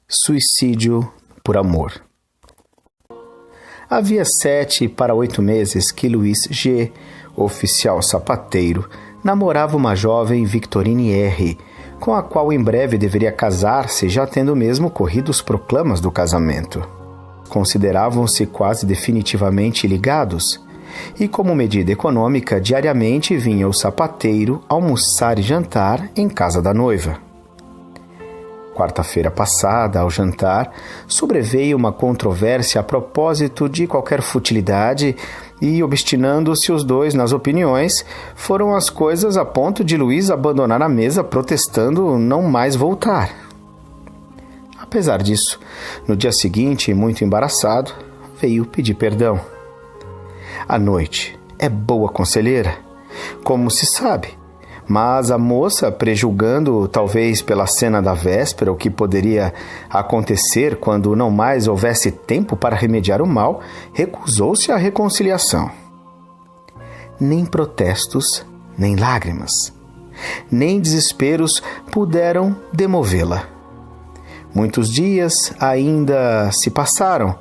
Suicídio por amor. Havia 7 para 8 meses que Luiz G., oficial sapateiro, namorava uma jovem Victorine R., com a qual em breve deveria casar-se, já tendo mesmo corrido os proclamas do casamento. Consideravam-se quase definitivamente ligados, e como medida econômica, diariamente vinha o sapateiro almoçar e jantar em casa da noiva. Quarta-feira passada, ao jantar, sobreveio uma controvérsia a propósito de qualquer futilidade e, obstinando-se os dois nas opiniões, foram as coisas a ponto de Luiz abandonar a mesa protestando não mais voltar. Apesar disso, no dia seguinte, muito embaraçado, veio pedir perdão. A noite é boa conselheira, como se sabe. Mas a moça, prejulgando talvez pela cena da véspera o que poderia acontecer quando não mais houvesse tempo para remediar o mal, recusou-se à reconciliação. Nem protestos, nem lágrimas, nem desesperos puderam demovê-la. Muitos dias ainda se passaram,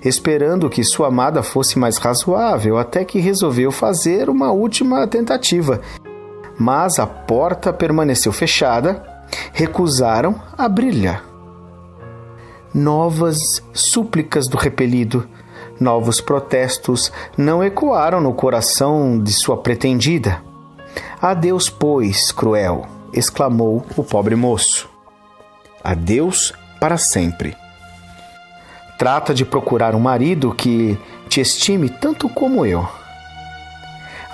esperando que sua amada fosse mais razoável, até que resolveu fazer uma última tentativa. Mas a porta permaneceu fechada, recusaram abrir-lhe. Novas súplicas do repelido, novos protestos não ecoaram no coração de sua pretendida. Adeus, pois, cruel, exclamou o pobre moço. Adeus para sempre. Trata de procurar um marido que te estime tanto como eu.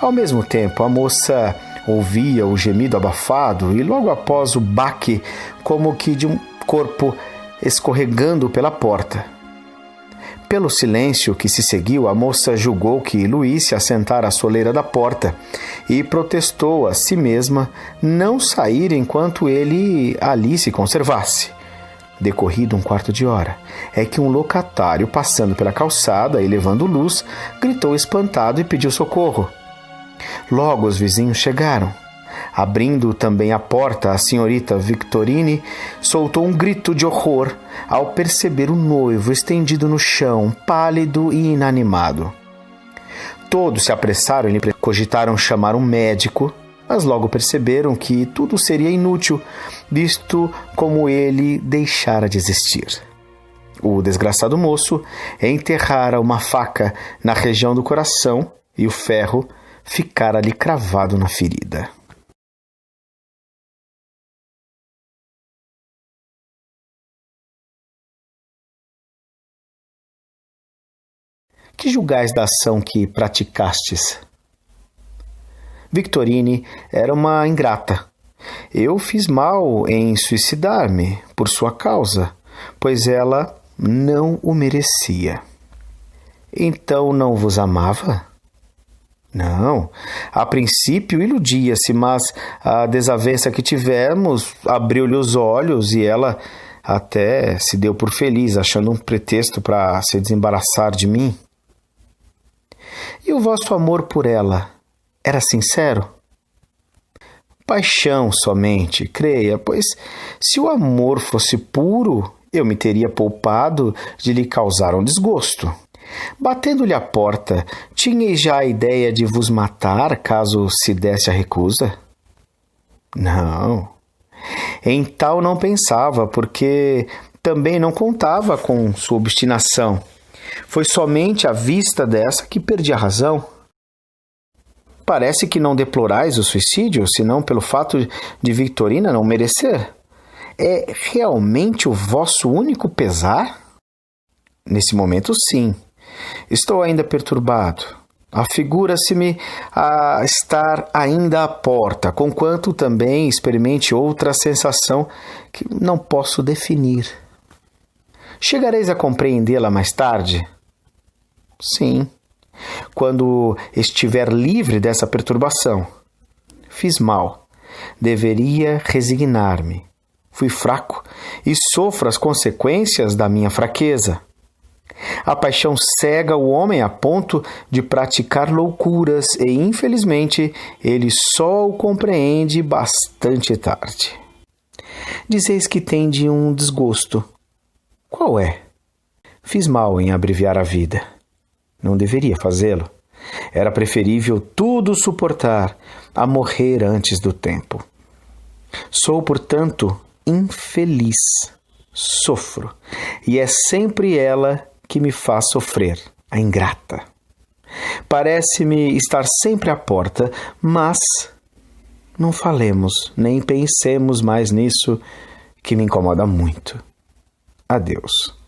Ao mesmo tempo, a moça ouvia o gemido abafado e logo após o baque, como que de um corpo escorregando pela porta. Pelo silêncio que se seguiu, a moça julgou que Luiz se assentara à soleira da porta e protestou a si mesma não sair enquanto ele ali se conservasse. Decorrido um quarto de hora, é que um locatário, passando pela calçada e levando luz, gritou espantado e pediu socorro. Logo os vizinhos chegaram. Abrindo também a porta, a senhorita Victorine soltou um grito de horror ao perceber o noivo estendido no chão, pálido e inanimado. Todos se apressaram e cogitaram chamar um médico, mas logo perceberam que tudo seria inútil, visto como ele deixara de existir. O desgraçado moço enterrara uma faca na região do coração e o ferro ficara ali cravado na ferida. Que julgais da ação que praticastes? Victorine era uma ingrata. Eu fiz mal em suicidar-me por sua causa, pois ela não o merecia. Então não vos amava? Não, a princípio iludia-se, mas a desavença que tivemos abriu-lhe os olhos e ela até se deu por feliz, achando um pretexto para se desembaraçar de mim. E o vosso amor por ela era sincero? Paixão somente, creia, pois se o amor fosse puro, eu me teria poupado de lhe causar um desgosto. Batendo-lhe a porta, tinhais já a ideia de vos matar caso se desse a recusa? Não. Em tal não pensava, porque também não contava com sua obstinação. Foi somente à vista dessa que perdi a razão. Parece que não deplorais o suicídio, senão pelo fato de Victorina não merecer. É realmente o vosso único pesar? Nesse momento, sim. Estou ainda perturbado. Afigura-se-me a estar ainda à porta, conquanto também experimente outra sensação que não posso definir. Chegareis a compreendê-la mais tarde? Sim, quando estiver livre dessa perturbação. Fiz mal. Deveria resignar-me. Fui fraco e sofro as consequências da minha fraqueza. A paixão cega o homem a ponto de praticar loucuras e, infelizmente, ele só o compreende bastante tarde. Dizeis que tende um desgosto. Qual é? Fiz mal em abreviar a vida. Não deveria fazê-lo. Era preferível tudo suportar a morrer antes do tempo. Sou, portanto, infeliz. Sofro. E é sempre ela que me faz sofrer, a ingrata. Parece-me estar sempre à porta, mas não falemos, nem pensemos mais nisso, que me incomoda muito. Adeus.